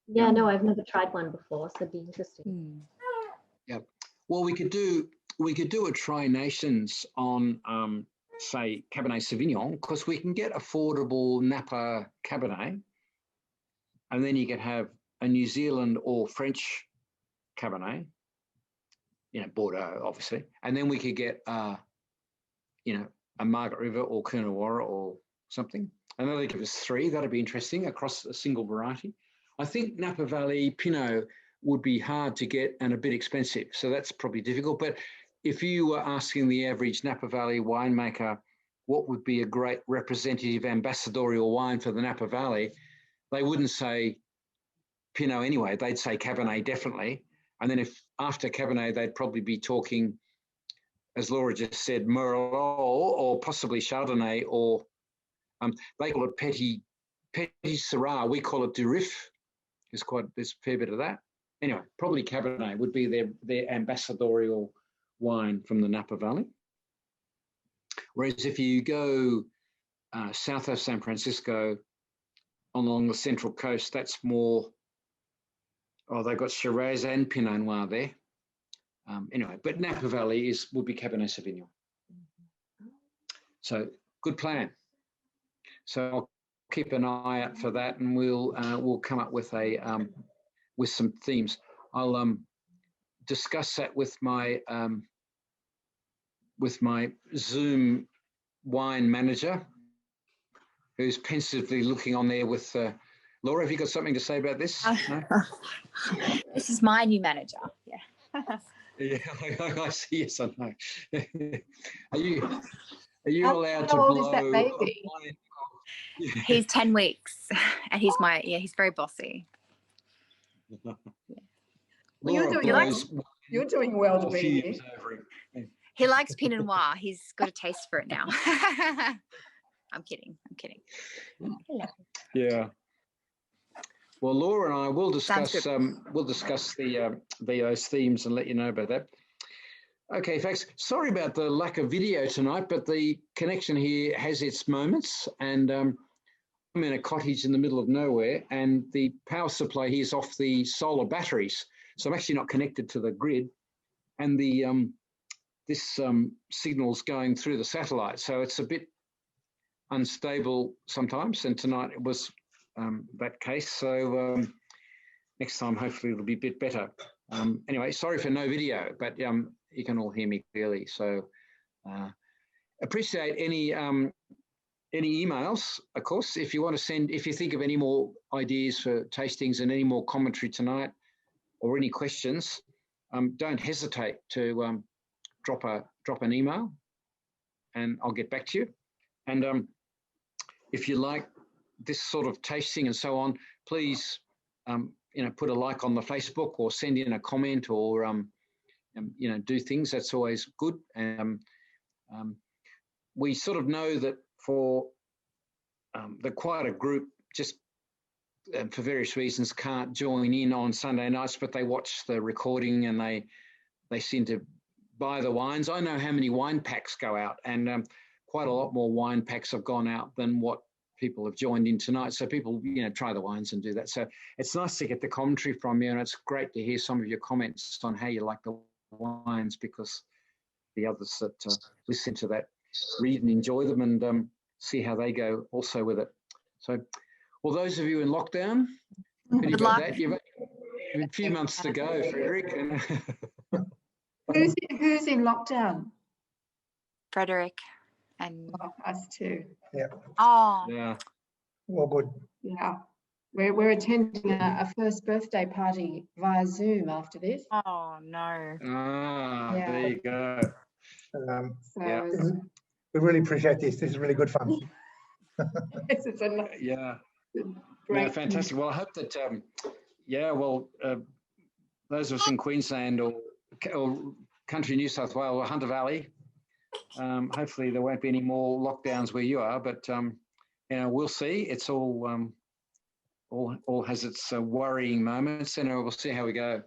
Yeah, no, I've never tried one before, so it'd be interesting. Yeah. Well, we could do a Tri-Nations on say Cabernet Sauvignon, because we can get affordable Napa Cabernet, and then you could have a New Zealand or French Cabernet, you know, Bordeaux, obviously, and then we could get you know, a Margaret River or Coonawarra or something. And then they give us 3. That'd be interesting across a single variety. I think Napa Valley Pinot would be hard to get and a bit expensive, so that's probably difficult. But if you were asking the average Napa Valley winemaker what would be a great representative ambassadorial wine for the Napa Valley, they wouldn't say Pinot anyway. They'd say Cabernet definitely. And then if after Cabernet, they'd probably be talking, as Laura just said, Merlot or possibly Chardonnay, or they call it Petite Syrah. We call it Durif. There's a fair bit of that. Anyway, probably Cabernet would be their ambassadorial wine from the Napa Valley. Whereas if you go south of San Francisco along the central coast, that's more, they've got Shiraz and Pinot Noir there. Anyway, but Napa Valley would be Cabernet Sauvignon. So good plan. So I'll keep an eye out for that, and we'll come up with with some themes. I'll discuss that with my Zoom wine manager, who's pensively looking on there with Laura. Have you got something to say about this? No? This is my new manager. Yeah. Yeah, I see. Yes, I know. Are you allowed to How old blow? is that baby? He's 10 weeks, and he's very bossy. Well, you're doing well to be here. He likes Pinot Noir. He's got a taste for it now. I'm kidding. Hello. Yeah. Well, Laura and I will discuss those themes and let you know about that. Okay, folks. Sorry about the lack of video tonight, but the connection here has its moments, and I'm in a cottage in the middle of nowhere, and the power supply here is off the solar batteries, so I'm actually not connected to the grid, and the this signal's going through the satellite, so it's a bit unstable sometimes, and tonight it was that case. So next time, hopefully it'll be a bit better. Anyway, sorry for no video, but you can all hear me clearly. So appreciate any emails, of course. If you want to send, if you think of any more ideas for tastings and any more commentary tonight, or any questions, don't hesitate to drop an email, and I'll get back to you. And if you like this sort of tasting and so on, please, put a like on the Facebook, or send in a comment, or do things. That's always good. We sort of know that for the quieter group, just for various reasons, can't join in on Sunday nights, but they watch the recording and they seem to buy the wines. I know how many wine packs go out, and quite a lot more wine packs have gone out than what people have joined in tonight. So people, try the wines and do that. So it's nice to get the commentary from you, and it's great to hear some of your comments on how you like the wines, because the others that listen to that read and enjoy them, and see how they go also with it. So, well, those of you in lockdown, Good luck. that. You've a few months to go, Frederick. Who's in lockdown? Frederick and Us too. Yeah. oh Yeah. Well, good. Yeah. We're attending a first birthday party via Zoom after this. oh no. Yeah. There you go. So Yeah. We really appreciate this. This is really good fun. this is a Yeah. great. No, fantastic. Well, I hope that, those of us in Queensland or country New South Wales or Hunter Valley, hopefully there won't be any more lockdowns where you are, but we'll see. It's all has its worrying moments, and we'll see how we go.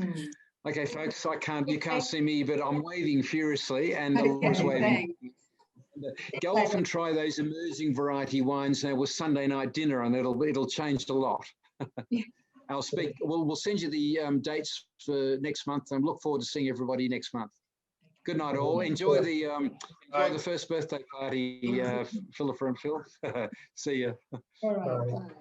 Mm. Okay, folks, you can't see me, but I'm waving furiously, and Laura's waving. Go off and try those emerging variety wines now with Sunday night dinner, and it'll change a lot. We'll send you the dates for next month, and look forward to seeing everybody next month. Good night, all. Enjoy the first birthday party, Philippa and Phil. See you. All right.